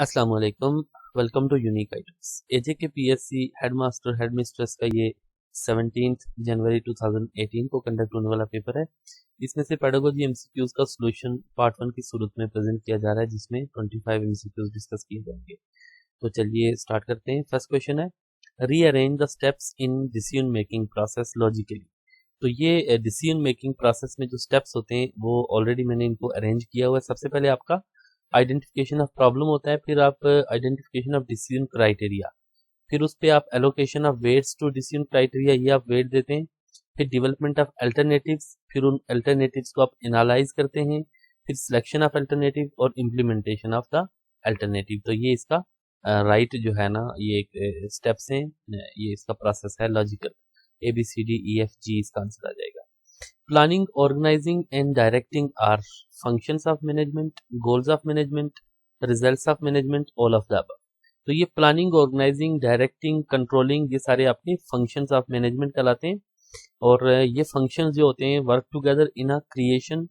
अस्सलाम वालेकुम। Welcome to unique items. AJK PSC headmaster headmistress का ये 17 जनवरी 2018 को कंडक्ट होने वाला पेपर है। इसमें से पेडागोजी एमसीक्यूज का सॉल्यूशन पार्ट 1 की सूरत में प्रेजेंट किया जा रहा है, जिसमें 25 एमसीक्यूज डिस्कस किए जाएंगे। तो चलिए स्टार्ट करते हैं। फर्स्ट क्वेश्चन है, rearrange the steps in decision making process logically. तो ये डिसीजन मेकिंग प्रोसेस में जो स्टेप्स होते हैं वो ऑलरेडी मैंने इनको अरेंज किया हुआ है। सबसे पहले आपका आइडेंटिफिकेशन ऑफ प्रॉब्लम होता है, फिर आप आइडेंटिफिकेशन ऑफ डिसीजन क्राइटेरिया, फिर उस पे आप allocation of weights to decision criteria, ये आप वेट देते हैं। फिर डेवलपमेंट ऑफ अल्टरनेटिव्स, फिर उन अल्टरनेटिव्स को आप एनालाइज करते हैं। फिर सिलेक्शन ऑफ अल्टरनेटिव और इम्प्लीमेंटेशन ऑफ द अल्टरनेटिव। तो ये इसका राइट जो है ना, ये एक स्टेप्स हैं, ये इसका प्रोसेस है लॉजिकल। ABCDEFG इसका आंसर आ जाएगा। Planning, organizing and directing are functions of management, goals of management, results of management, all of the above। तो ये प्लानिंग, ऑर्गेनाइजिंग, डायरेक्टिंग, कंट्रोलिंग, ये सारे अपने फंक्शंस ऑफ मैनेजमेंट कहलाते हैं। और ये फंक्शंस जो होते हैं work together in a creation,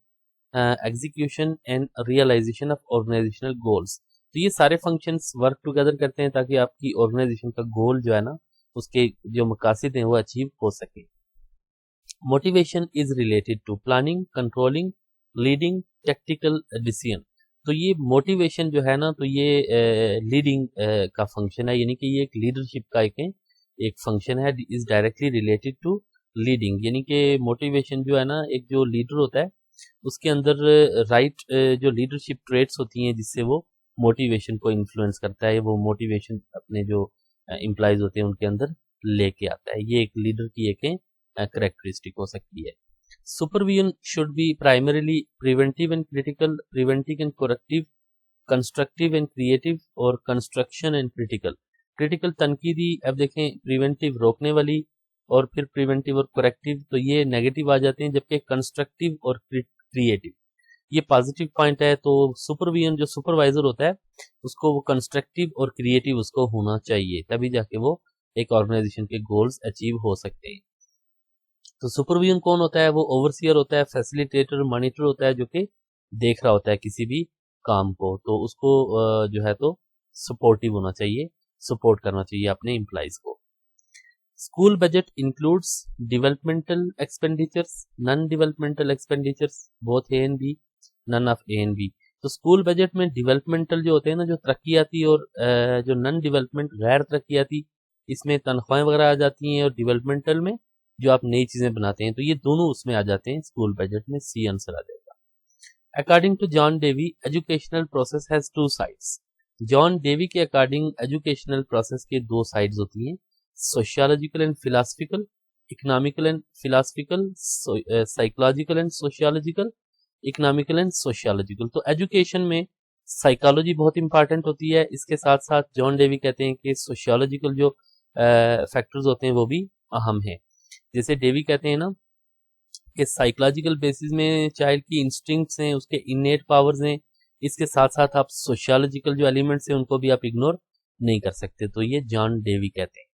execution and realisation of organisational goals. तो ये सारे फंक्शंस वर्क टुगेदर करते हैं ताकि आपकी ऑर्गेनाइजेशन का गोल जो है ना, उसके जो मकासद हैं वो अचीव हो सके। Motivation is related to planning, controlling, leading, tactical decision. तो ये मोटिवेशन जो है ना, तो ये लीडिंग का फंक्शन है, यानी कि ये एक लीडरशिप का एक फंक्शन है, is directly related to leading. यानी कि मोटिवेशन जो है ना, एक जो लीडर होता है उसके अंदर राइट जो लीडरशिप ट्रेट्स होती हैं जिससे वो मोटिवेशन को इन्फ्लुएंस करता है, वो मोटिवेशन अपने जो एम्प्लॉयज होते हैं उनके अंदर लेके आता है। ये एक लीडर की एक करेक्टरिस्टिक हो सकती है। Supervision should be primarily preventive and critical, preventive and corrective, constructive and creative, और कंस्ट्रक्शन एंड क्रिटिकल। क्रिटिकल तनकीदी, अब देखें प्रिवेंटिव रोकने वाली, और फिर प्रिवेंटिव और कोरेक्टिव तो ये नेगेटिव आ जाते हैं, जबकि कंस्ट्रक्टिव और क्रिएटिव ये पॉजिटिव पॉइंट है। तो सुपरविजन जो सुपरवाइजर होता है उसको वो कंस्ट्रक्टिव और क्रिएटिव उसको होना चाहिए, तभी जाके वो एक ऑर्गेनाइजेशन के गोल्स अचीव हो सकते हैं। तो सुपरविजन कौन होता है? वो ओवरसियर होता है, फैसिलिटेटर, मॉनिटर होता है, जो कि देख रहा होता है किसी भी काम को। तो उसको जो है तो सपोर्टिव होना चाहिए, सपोर्ट करना चाहिए अपने एम्प्लॉइज को। School budget includes developmental expenditures, non developmental expenditures, both A and B, none of A and B. तो स्कूल बजट में डेवलपमेंटल जो होते हैं ना, जो तरक्याती, और जो नॉन डेवलपमेंट गैर तरक्याती, इसमें तनख्वाहें वगैरह आ जाती हैं, और डेवलपमेंटल में जो आप नई चीजें बनाते हैं, तो ये दोनों उसमें आ जाते हैं स्कूल बजट में। सी आंसर आ जाएगा। According to John Dewey, educational process has two sides. John Dewey के अकॉर्डिंग एजुकेशनल प्रोसेस के दो साइड्स होती हैं, sociological and philosophical, economical and philosophical, psychological and sociological, economical and sociological. तो एजुकेशन में साइकोलॉजी बहुत इंपॉर्टेंट होती है, इसके साथ साथ जॉन डेवी कहते हैं कि सोशियोलॉजिकल जो फैक्टर्स होते हैं वो भी अहम है। जैसे डेवी कहते हैं ना कि साइकोलॉजिकल बेसिस में चाइल्ड की इंस्टिंक्ट्स हैं, उसके इनेट पावर्स हैं, इसके साथ साथ आप सोशियोलॉजिकल जो एलिमेंट्स हैं उनको भी आप इग्नोर नहीं कर सकते। तो ये जॉन डेवी कहते हैं।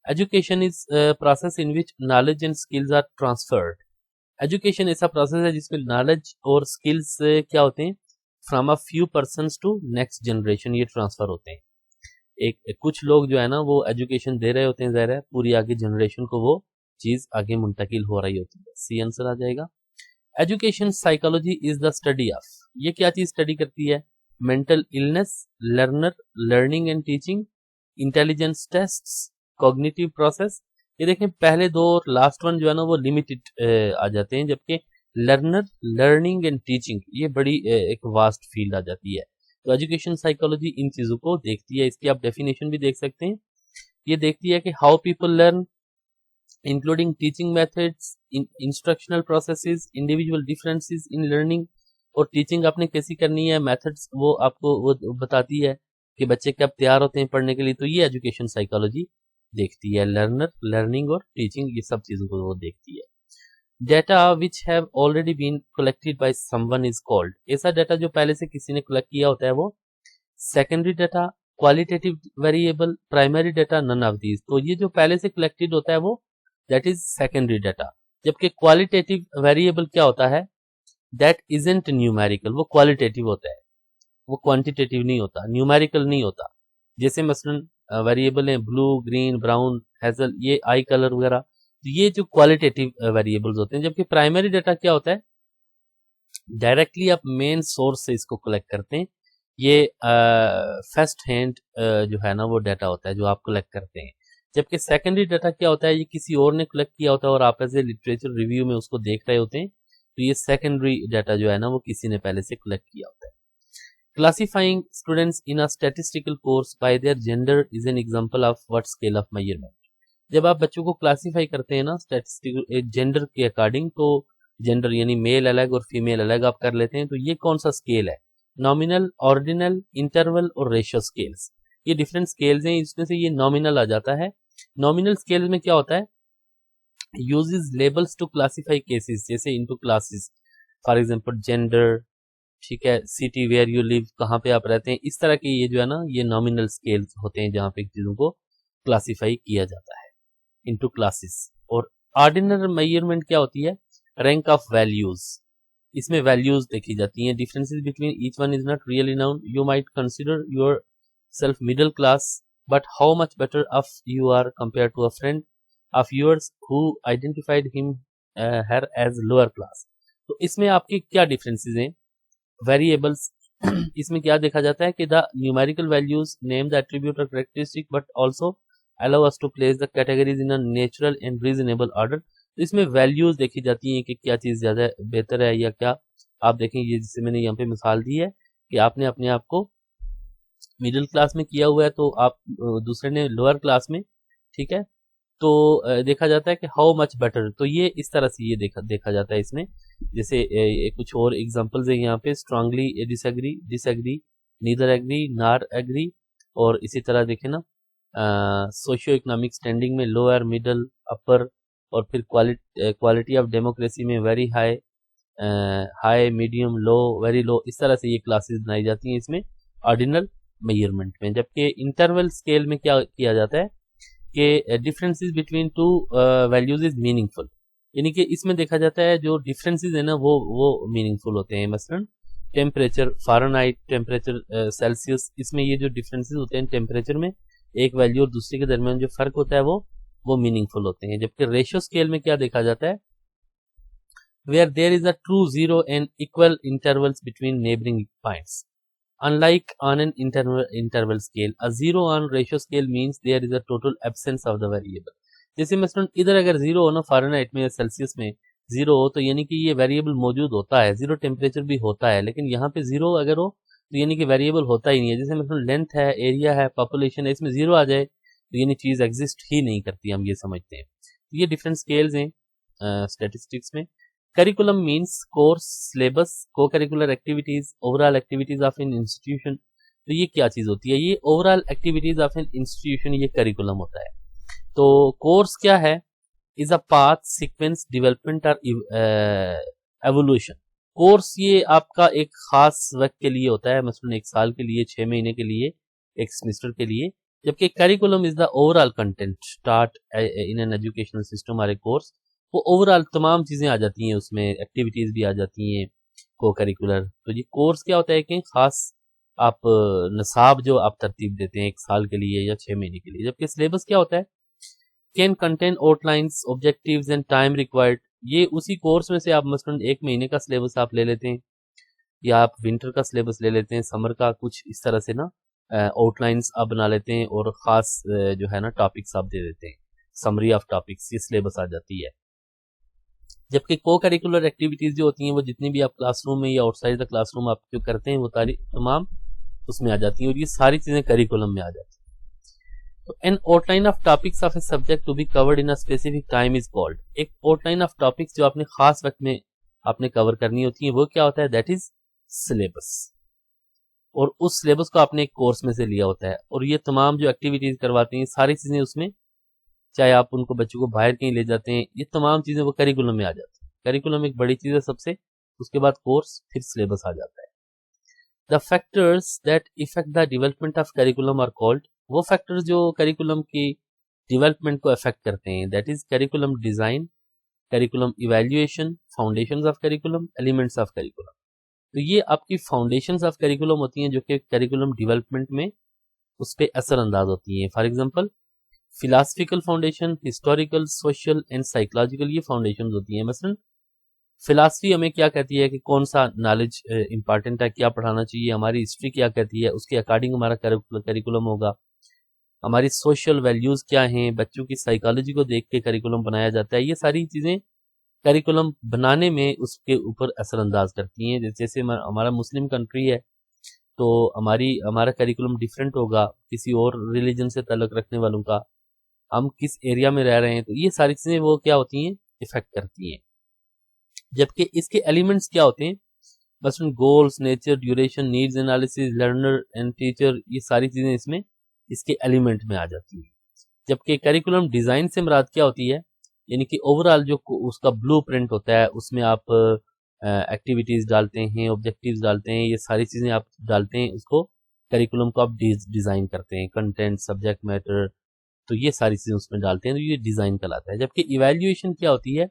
Education is process in which knowledge and skills are transferred. Education ऐसा प्रोसेस है जिसमें नॉलेज और स्किल्स क्या होते हैं, from a few persons to next generation, ये ट्रांसफर होते हैं। एक कुछ लोग जो है ना वो एजुकेशन दे रहे होते हैं, ज़ाहिर है पूरी आगे जनरेशन को वो चीज आगे मुंतकिल हो रही होती है। सी आंसर आ जाएगा। Education psychology is the study of, ये क्या चीज स्टडी करती है? Mental illness, learner, learning and teaching, intelligence tests, cognitive process. ये देखें पहले दो और लास्ट वन जो है ना वो लिमिटेड आ जाते हैं, जबकि लर्नर, लर्निंग एंड टीचिंग ये बड़ी एक वास्ट फील्ड आ जाती है। तो एजुकेशन साइकोलॉजी इन चीजों को देखती है। इसकी आप डेफिनेशन भी देख सकते हैं। ये देखती है कि how people learn, including teaching methods, instructional processes, individual differences in learning, और टीचिंग आपने कैसी करनी है, मेथड्स वो आपको वो बताती है कि बच्चे कब तैयार होते हैं पढ़ने के लिए। तो ये एजुकेशन साइकोलॉजी देखती है। लर्नर, लर्निंग और टीचिंग ये सब चीजों को वो देखती है। Data which have already been collected by someone is called, ऐसा डेटा जो पहले से किसी ने कलेक्ट किया होता है वो secondary data, qualitative variable, primary data, none of these. तो ये जो पहले से कलेक्टेड होता है वो दैट इज सेकेंडरी डेटा, जबकि क्वालिटेटिव वेरिएबल क्या होता है? दैट इजंट न्यूमेरिकल, वो क्वालिटेटिव होता है। वो क्वांटिटेटिव नहीं होता, न्यूमेरिकल नहीं होता। जैसे मसलन वेरिएबल हैं ब्लू, ग्रीन, ब्राउन, हेजल, ये आई कलर वगैरह, तो ये जो क्वालिटेटिव वेरिएबल्स होते हैं। जबकि प्राइमरी डाटा क्या होता है, डायरेक्टली आप मेन सोर्स से इसको कलेक्ट करते हैं। ये फर्स्ट हैंड जो है ना वो डाटा होता है जो आप कलेक्ट करते हैं। जबकि सेकेंडरी डाटा क्या होता है, ये किसी और ने कलेक्ट किया होता है और आप एज ए लिटरेचर रिव्यू में उसको देख रहे होते हैं। तो ये सेकेंडरी डाटा जो है ना वो किसी ने पहले से कलेक्ट किया होता है। Classifying students in a statistical course buy their gender is an example of what scale of measurement. जब आप बच्चों को क्लासिफाई करते हैं ना स्टैटिस्टिकल जेंडर के अकॉर्डिंग, तो जेंडर यानी मेल अलग और फीमेल अलग आप कर लेते हैं, तो ये कौन सा स्केल है, नॉमिनल, ऑर्डिनल, इंटरवल और रेशियो स्केल्स। ये डिफरेंट स्केल्स हैं, इसमें से ये नॉमिनल आ जाता है। नॉमिनल स्केल में क्या होता है, uses labels to classify cases, जैसे into classes, for example gender, ठीक है, सिटी वेयर यू लिव, कहाँ पे आप रहते हैं, इस तरह के ये जो है ना ये नॉमिनल स्केल्स होते हैं जहाँ पे चीजों को क्लासिफाई किया जाता है इनटू क्लासेस। और ऑर्डिनल मेजरमेंट क्या होती है, रैंक ऑफ वैल्यूज, इसमें वैल्यूज देखी जाती हैं। Differences between each one is not really known, you might consider yourself middle class but how much better off you are compare to a friend of yours who identified him her as lower class। तो इसमें आपके क्या differences हैं, variables इसमें क्या देखा जाता है कि the numerical values name the attribute और characteristic but also allow us to place the categories in a natural and reasonable order. तो इसमें वैल्यूज देखी जाती हैं कि क्या चीज ज्यादा बेहतर है या क्या। आप देखें ये जैसे मैंने यहाँ पे मिसाल दी है कि आपने अपने आप को मिडिल क्लास में किया हुआ है तो आप दूसरे ने लोअर क्लास में, ठीक है, तो देखा जाता है कि हाउ मच बेटर, तो ये इस तरह से ये देखा जाता है इसमें। जैसे कुछ और एग्जांपल्स है यहाँ पे, strongly disagree, disagree, neither agree, nor agree. और इसी तरह देखें ना सोशियो इकोनॉमिक स्टैंडिंग में लोअर, मिडल, अपर। और फिर क्वालिटी ऑफ डेमोक्रेसी में very high, high, medium, low, very low, इस तरह से ये क्लासेस बनाई जाती हैं इसमें ऑर्डिनल मेजरमेंट में। जबकि इंटरवल स्केल में क्या किया जाता है कि differences between two values is meaningful, यानी कि इसमें देखा जाता है जो डिफरेंसेस है ना वो मीनिंगफुल होते हैं। मसलन टेम्परेचर फ़ारेनहाइट, टेम्परेचर सेल्सियस, इसमें ये जो डिफरेंसेस होते हैं टेम्परेचर में एक वैल्यू और दूसरे के दरमियान जो फर्क होता है वो मीनिंगफुल होते हैं। जबकि रेशियो स्केल में क्या देखा जाता है, where there is a true zero and equal intervals between neighbouring points. Unlike on an interval scale, a zero on ratio scale means there is a total absence of the variable। जैसे मसलन इधर अगर zero हो ना Fahrenheit में या Celsius में zero हो, तो यानी कि ये वेरिएबल मौजूद होता है, जीरो टेम्परेचर भी होता है, लेकिन यहाँ पे जीरो अगर हो तो यानी कि वेरिएबल होता ही नहीं है। जैसे मसलन लेंथ है, एरिया है, पॉपुलेशन है, इसमें जीरो आ जाए तो यानी चीज़ एग्जिस्ट ही नहीं करती, हम ये समझते हैं। ये डिफरेंट स्केल्स हैं स्टेटिस्टिक्स में। करिकुलम मीन्स कोर्स, सिलेबस, को curricular activities, overall activities of an institution. तो ये क्या चीज होती है, ये overall activities of an institution, ये करिकुलम होता है। तो कोर्स क्या है, is a path, sequence, development और एवोल्यूशन। कोर्स ये आपका एक खास वक्त के लिए होता है, मसलन एक साल के लिए, 6 महीने के लिए, एक सेमेस्टर के लिए। जबकि curriculum is the overall content start in an educational system और ए कोर्स, वो ओवरऑल तमाम चीज़ें आ जाती हैं उसमें, एक्टिविटीज़ भी आ जाती हैं को करिकुलर। तो ये कोर्स क्या होता है कि खास आप नसाब जो आप तरतीब देते हैं एक साल के लिए या 6 महीने के लिए। जबकि सिलेबस क्या होता है, can contain outlines, objectives and time required. ये उसी कोर्स में से आप मसलन 1 महीने का सिलेबस आप ले लेते हैं, या आप विंटर का सिलेबस ले लेते हैं, समर का, कुछ इस तरह से ना आउटलाइंस आप बना लेते हैं और ख़ास जो है ना टॉपिक्स आप दे देते हैं, समरी ऑफ टॉपिक्स, ये सिलेबस आ जाती है। जबकि को करिकुलर एक्टिविटीज़ जो होती हैं वो जितनी भी आप क्लासरूम में या आउटसाइड द क्लासरूम आप जो करते हैं वो तमाम उसमें आ जाती हैं, और ये सारी चीज़ें करिकुलम में आ जाती हैं। तो an outline of topics of a subject to be covered in a specific time is called. एक आउटलाइन ऑफ टॉपिक्स जो आपने खास वक्त में आपने कवर करनी होती है वो क्या होता है, दैट इज सिलेबस। और उस सिलेबस को आपने एक कोर्स में से लिया होता है, और ये तमाम जो एक्टिविटीज करवाती हैं सारी चीजें उसमें, चाहे आप उनको बच्चों को बाहर कहीं ले जाते हैं, ये तमाम चीजें वो करिकुलम में आ जाती है। करिकुलम एक बड़ी चीज है सबसे, उसके बाद कोर्स, फिर सिलेबस आ जाता है। The factors that effect the development of curriculum are called, वो फैक्टर्स जो करिकुलम की डेवलपमेंट को अफेक्ट करते हैं, that is curriculum design, curriculum evaluation, foundations of curriculum, elements of curriculum. तो ये आपकी फाउंडेशंस ऑफ करिकुलम होती हैं जो कि करिकुलम डेवलपमेंट में उस पर असरअंदाज होती हैं। For example philosophical foundation, historical, social and psychological, ये फाउंडेशन होती हैं। मसलन फिलासफी हमें क्या कहती है कि कौन सा नॉलेज इंपॉर्टेंट है, क्या पढ़ाना चाहिए, हमारी हिस्ट्री क्या कहती है, उसके अकॉर्डिंग हमारा करिकुलम होगा। हमारी सोशल वैल्यूज क्या हैं, बच्चों की साइकोलॉजी को देख के करिकुलम बनाया जाता है। ये सारी चीजें करिकुलम बनाने में उसके ऊपर असरअंदाज करती हैं। जैसे हमारा मुस्लिम कंट्री है तो हमारा करिकुलम डिफरेंट होगा किसी और रिलीजन से ताल्लुक रखने वालों का, हम किस एरिया में रह रहे हैं, तो ये सारी चीजें वो क्या होती हैं, इफेक्ट करती हैं। जबकि इसके एलिमेंट्स क्या होते हैं, बस goals, nature, duration, needs analysis, learner and teacher, ये सारी चीजें इसमें इसके एलिमेंट में आ जाती हैं। जबकि करिकुलम डिजाइन से मुराद क्या होती है, यानी कि ओवरऑल जो उसका ब्लूप्रिंट होता है, उसमें आप एक्टिविटीज डालते हैं, ऑब्जेक्टिव्स डालते हैं, ये सारी चीजें आप डालते हैं, उसको करिकुलम को आप डिजाइन करते हैं, कंटेंट, सब्जेक्ट मैटर, तो ये सारी चीजें उसमें डालते हैं, तो ये डिजाइन कहलाता है। जबकि इवैल्यूएशन क्या होती है,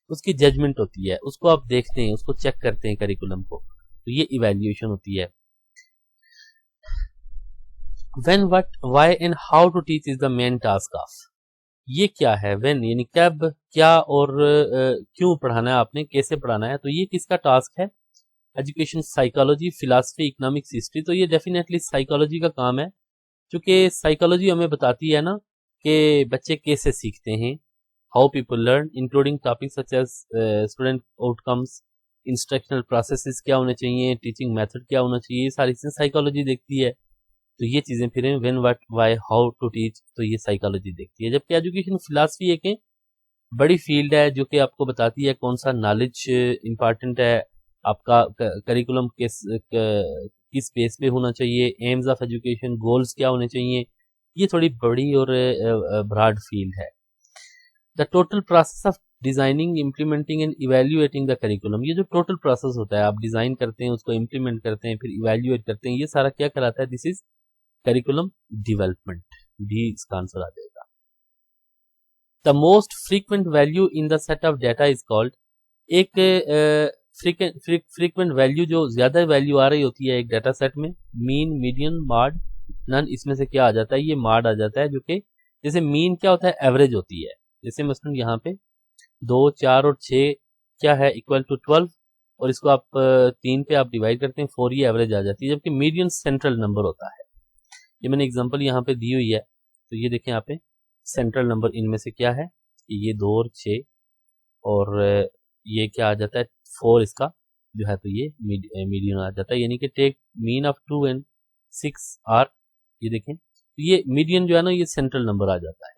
उसकी जजमेंट होती है, उसको आप देखते हैं, उसको चेक करते हैं करिकुलम को, तो ये इवैल्यूएशन होती है। When, what, why and how to teach is the main task of, ये क्या है, व्हेन यानी कब, क्या और क्यों पढ़ाना है आपने, कैसे पढ़ाना है, तो ये किसका टास्क है, education, psychology, philosophy, economics, history, तो ये डेफिनेटली साइकोलॉजी का काम है, क्योंकि साइकोलॉजी हमें बताती है ना कि बच्चे कैसे सीखते हैं, how people learn, including topic such as student outcomes, instructional processes क्या होने चाहिए, टीचिंग मेथड क्या होना चाहिए, ये सारी चीजें साइकोलॉजी देखती है। तो ये चीजें फिर when, what, why, how to teach, तो ये साइकोलॉजी देखती है। जबकि एजुकेशन फिलॉसफी एक बड़ी फील्ड है जो कि आपको बताती है कौन सा नॉलेज इंपॉर्टेंट है, आपका करिकुलम किस बेस पे होना चाहिए, एम्स ऑफ एजुकेशन, गोल्स क्या होने चाहिए, ये थोड़ी बड़ी और ब्रॉड फील्ड है। The total process of designing, implementing and evaluating the curriculum, ये जो टोटल प्रोसेस होता है, आप डिजाइन करते हैं, उसको इम्प्लीमेंट करते हैं, फिर इवेल्युएट करते हैं, ये सारा क्या कहलाता है, this is curriculum development. D इसका आंसर आ जाएगा। The most frequent value in the set of data is called, एक फ्रीक्वेंट वैल्यू जो ज्यादा वैल्यू आ रही होती है एक डाटा सेट में, मीन, मीडियन, मॉड, नन, इसमें से क्या आ जाता है, ये मॉड आ जाता है, जो कि जैसे मीन क्या होता है, एवरेज होती है। जैसे मसलन यहाँ पे 2, 4 और 6 क्या है, इक्वल टू 12, और इसको आप 3 पे आप डिवाइड करते हैं, 4, ये एवरेज आ जाती है। जबकि मीडियन सेंट्रल नंबर होता है, ये मैंने एग्जांपल यहाँ पे दी हुई है, तो ये देखें यहाँ पे सेंट्रल नंबर इनमें से क्या है, ये 2 और 6, और ये क्या आ जाता है 4, इसका जो है तो ये मीडियन आ जाता है, यानी कि take mean of 2 and 6 are, ये देखें तो ये मीडियन जो है ना, ये सेंट्रल नंबर आ जाता है।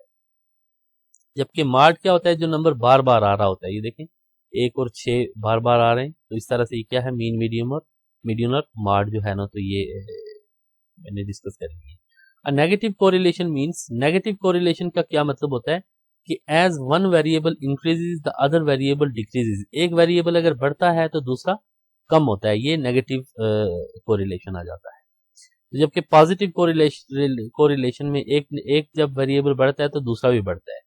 जबकि मार्ड क्या होता है, जो नंबर बार बार आ रहा होता है, ये देखें 1 और 6 बार बार आ रहे हैं, तो इस तरह से ये क्या है, मीडियन और मार्ड जो है ना, तो ये मैंने डिस्कस कर लिया। A negative correlation means, negative correlation का क्या मतलब होता है कि as one variable increases the other variable decreases, एक वेरिएबल अगर बढ़ता है तो दूसरा कम होता है, ये नेगेटिव कोरिलेशन आ जाता है। तो जबकि पॉजिटिव कोरिलेशन में एक जब वेरिएबल बढ़ता है तो दूसरा भी बढ़ता है।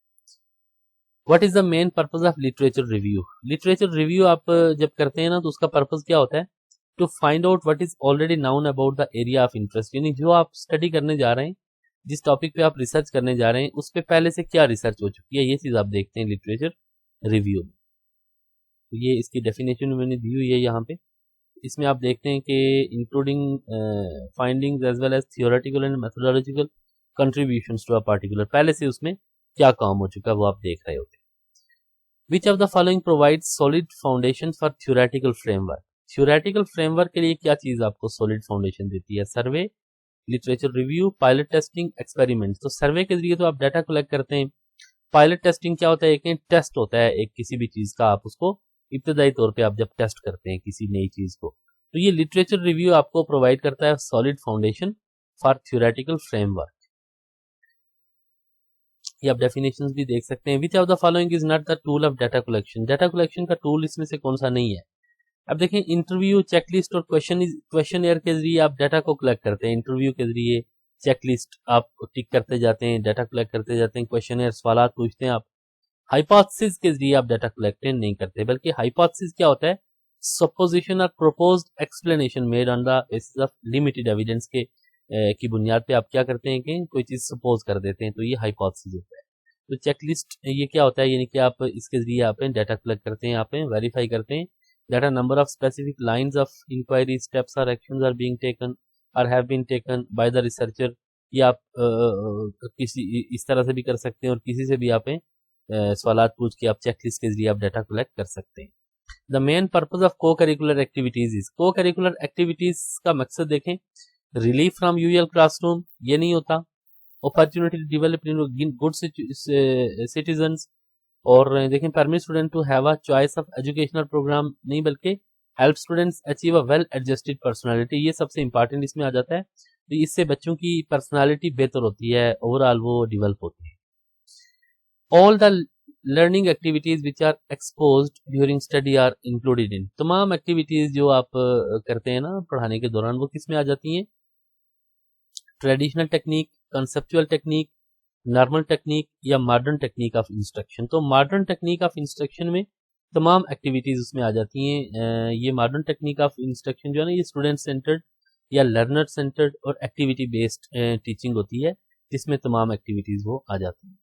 What is the main purpose of literature review, literature review आप जब करते हैं ना, तो उसका पर्पज क्या होता है, to find out what is already known about the area of interest, यानी जो आप स्टडी करने जा रहे हैं, जिस टॉपिक पे आप रिसर्च करने जा रहे हैं, उस पे पहले से क्या रिसर्च हो चुकी है, ये चीज आप देखते हैं लिटरेचर रिव्यू में। तो ये इसकी डेफिनेशन मैंने दी हुई है यहाँ पे, इसमें आप देखते हैं कि including findings as well as theoretical and methodological contributions to a particular, पहले से उसमें क्या काम हो चुका है वो आप देख रहे होते हैं। Which of the following provide solid foundation for theoretical framework, theoretical framework के लिए क्या चीज आपको सॉलिड फाउंडेशन देती है, survey, literature review, pilot testing, experiment. तो सर्वे के जरिए तो आप डाटा कलेक्ट करते हैं, पायलट टेस्टिंग क्या होता है, एक टेस्ट होता है एक किसी भी चीज का, आप उसको इब्तदाई तौर पे आप जब टेस्ट करते हैं किसी नई चीज को, तो ये लिटरेचर रिव्यू आपको प्रोवाइड करता है solid foundation for theoretical framework. ये आप डेफिनेशंस भी देख सकते हैं। Which of the following is not the tool of data collection, data collection का टूल इसमें से कौन सा नहीं है। अब देखें, इंटरव्यू, चेकलिस्ट और क्वेश्चन के जरिए आप डाटा को कलेक्ट करते हैं, इंटरव्यू के जरिए चेकलिस्ट आप टिक करते जाते हैं, डाटा कलेक्ट करते जाते हैं, क्वेश्चन सवाल पूछते हैं आप। हाइपोथेसिस के जरिए आप डाटा कलेक्ट नहीं करते, बल्कि हाइपोथेसिस क्या होता है, सपोजिशन और proposed explanation made on the basis of limited evidence के की बुनियाद पे आप क्या करते हैं कि कोई चीज सपोज कर देते हैं, तो ये हाइपोथेसिस होता है। तो चेकलिस्ट ये क्या होता है, यानी कि आप इसके जरिए आप डाटा कलेक्ट करते हैं, आप वेरीफाई करते हैं that a number of specific lines of inquiry steps or actions are being taken or have been taken by the researcher। ये आप किसी इस तरह से भी कर सकते हैं और किसी से भी आप सवालात पूछ के आप चेकलिस्ट के जरिए आप डाटा कलेक्ट कर सकते हैं। द मेन पर्पज ऑफ को करिकुलर एक्टिविटीज इज, को करिकुलर एक्टिविटीज का मकसद देखें रिलीफ फ्रॉम यूजुअल क्लासरूम, ये नहीं होता। Opportunity to develop good citizens, और देखें permit student to have a choice of educational programme, नहीं बल्कि help students achieve a well adjusted personality, ये सबसे इंपॉर्टेंट इसमें आ जाता है। तो इससे बच्चों की पर्सनालिटी बेहतर होती है, ओवरऑल वो डेवलप होती है। All the learning activities which are exposed during study are included in, तमाम एक्टिविटीज जो आप करते हैं ना पढ़ाने के दौरान, वो किस में आ जाती हैं? Traditional technique, conceptual technique, normal technique या मॉडर्न टेक्निक ऑफ इंस्ट्रक्शन। तो मॉडर्न टेक्निक ऑफ इंस्ट्रक्शन में तमाम एक्टिविटीज उसमें आ जाती हैं। ये मॉडर्न टेक्निक ऑफ इंस्ट्रक्शन जो है ना, ये स्टूडेंट सेंटर्ड या लर्नर सेंटर्ड और एक्टिविटी बेस्ड टीचिंग होती है, जिसमें तमाम एक्टिविटीज वो आ जाती हैं।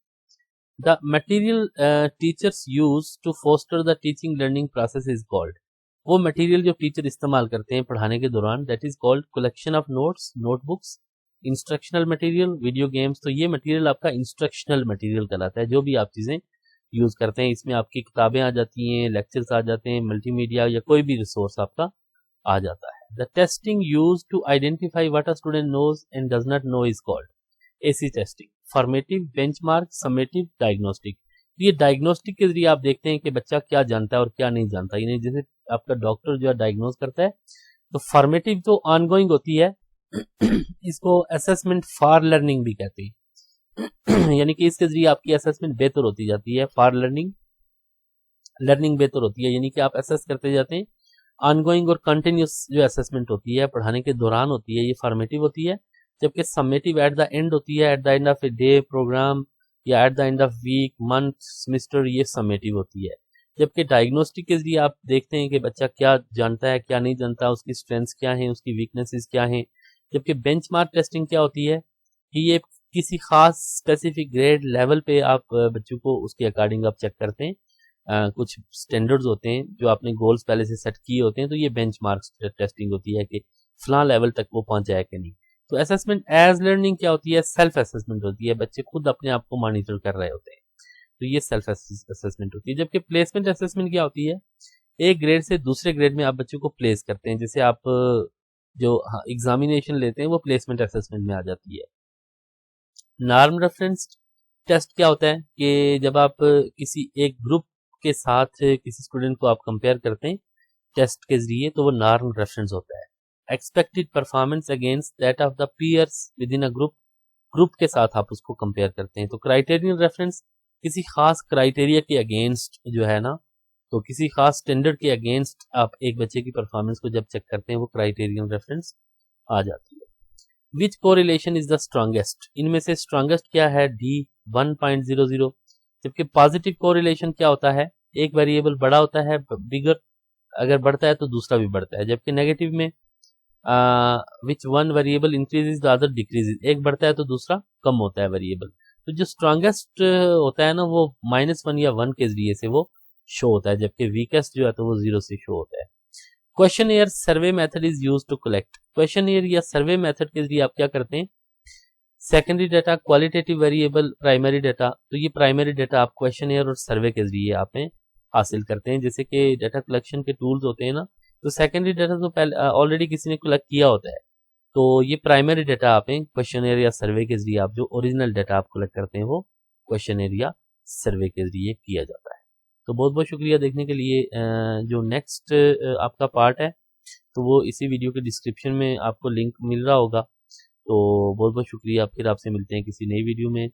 The material teachers use to foster the teaching learning process is called, वो मटेरियल जो टीचर इस्तेमाल करते हैं पढ़ाने के दौरान, that is called collection of notes, notebooks, instructional material, video games. तो ये मटेरियल आपका इंस्ट्रक्शनल मटेरियल कहलाता है, जो भी आप चीजें यूज करते हैं। इसमें आपकी किताबें आ जाती हैं, लेक्चर्स आ जाते हैं, मल्टीमीडिया या कोई भी रिसोर्स आपका आ जाता है। The testing use to identify what a student knows and does not know is called AC testing, formative, benchmark, summative, diagnostic. ये डायग्नोस्टिक के जरिए आप देखते हैं कि बच्चा क्या जानता है और क्या नहीं जानता। यानी जैसे आपका डॉक्टर जो है डायग्नोज करता है, तो फॉर्मेटिव तो ऑनगोइंग होती है, इसको असेसमेंट फॉर लर्निंग भी कहते हैं। यानी कि इसके जरिए आपकी असेसमेंट बेहतर होती जाती है, फॉर लर्निंग बेहतर होती है, यानी कि आप असेस करते जाते हैं। ऑनगोइंग और कंटिन्यूस जो असेसमेंट होती है पढ़ाने के दौरान होती है, ये फॉर्मेटिव होती है। जबकि समेटिव एट द एंड होती है, at the end of a day programme या at the end of week, month, semester, ये समेटिव होती है। जबकि डायग्नोस्टिक के जरिए आप देखते हैं कि बच्चा क्या जानता है, क्या नहीं जानता, उसकी स्ट्रेंथ्स क्या हैं, उसकी वीकनेसेस क्या हैं। जबकि बेंचमार्क टेस्टिंग क्या होती है कि ये किसी खास स्पेसिफिक ग्रेड लेवल पे आप बच्चों को उसके अकॉर्डिंग आप चेक करते हैं। कुछ स्टैंडर्ड्स होते हैं जो आपने गोल्स पहले से सेट किए होते हैं, तो ये बेंचमार्क टेस्टिंग होती है कि फलां लेवल तक वो पहुंच जाए कि नहीं। तो असेसमेंट एज लर्निंग क्या होती है? सेल्फ असेसमेंट होती है, बच्चे खुद अपने आप को मॉनिटर कर रहे होते हैं, तो ये सेल्फ असेसमेंट होती है। जबकि प्लेसमेंट असेसमेंट क्या होती है? एक ग्रेड से दूसरे ग्रेड में आप बच्चों को प्लेस करते हैं। जैसे आप जो एग्जामिनेशन लेते हैं वो प्लेसमेंट असेसमेंट में आ जाती है। नॉर्म रेफरेंस टेस्ट क्या होता है कि जब आप किसी एक ग्रुप के साथ किसी स्टूडेंट को आप कंपेयर करते हैं टेस्ट के जरिए, तो वो नॉर्म रेफरेंस होता है। Expected performance against that of the peers within a group के साथ आप उसको कंपेयर करते हैं। तो क्राइटेरियन रेफरेंस किसी खास क्राइटेरिया के अगेंस्ट जो है ना, तो किसी खास स्टैंडर्ड के अगेंस्ट आप एक बच्चे की परफॉर्मेंस को जब चेक करते हैं, वो क्राइटेरियन रेफरेंस आ जाती है। विच कोरिलेशन इज द स्ट्रॉन्गेस्ट, इनमें से स्ट्रॉन्गेस्ट क्या है? डी 1.00। जबकि पॉजिटिव कोरिलेशन क्या होता है? एक वेरिएबल बड़ा होता है, बिगर, अगर बढ़ता है तो दूसरा भी बढ़ता है। जबकि नेगेटिव में which one variable increases the other decreases, एक बढ़ता है तो दूसरा कम होता है वेरिएबल। तो जो स्ट्रॉन्गेस्ट होता है ना, वो -1 या 1 के जरिए से वो शो होता है, जबकि वीकेस्ट जो है तो वो 0 से शो होता है। Question survey method is use to collect, question या सर्वे मेथड के जरिए आप क्या करते हैं? Secondary data, qualitative variable, primary data. तो ये प्राइमरी डाटा आप क्वेश्चन और सर्वे के जरिए आप हासिल करते हैं। जैसे कि डाटा कलेक्शन के टूल्स होते हैं ना, तो सेकेंडरी डाटा तो पहले ऑलरेडी किसी ने कलेक्ट किया होता है, तो ये प्राइमरी डाटा आप क्वेश्चन या सर्वे के जरिए आप जो ओरिजिनल डाटा आप कलेक्ट करते हैं वो क्वेश्चन या सर्वे के जरिए किया जाता है। तो बहुत बहुत शुक्रिया देखने के लिए। जो नेक्स्ट आपका पार्ट है तो वो इसी वीडियो के डिस्क्रिप्शन में आपको लिंक मिल रहा होगा। तो बहुत बहुत शुक्रिया, फिर आपसे मिलते हैं किसी नई वीडियो में।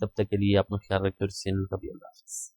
तब तक के लिए अपना ख्याल रखिए और चैनल का भी अल्लाह हाफ़िज़।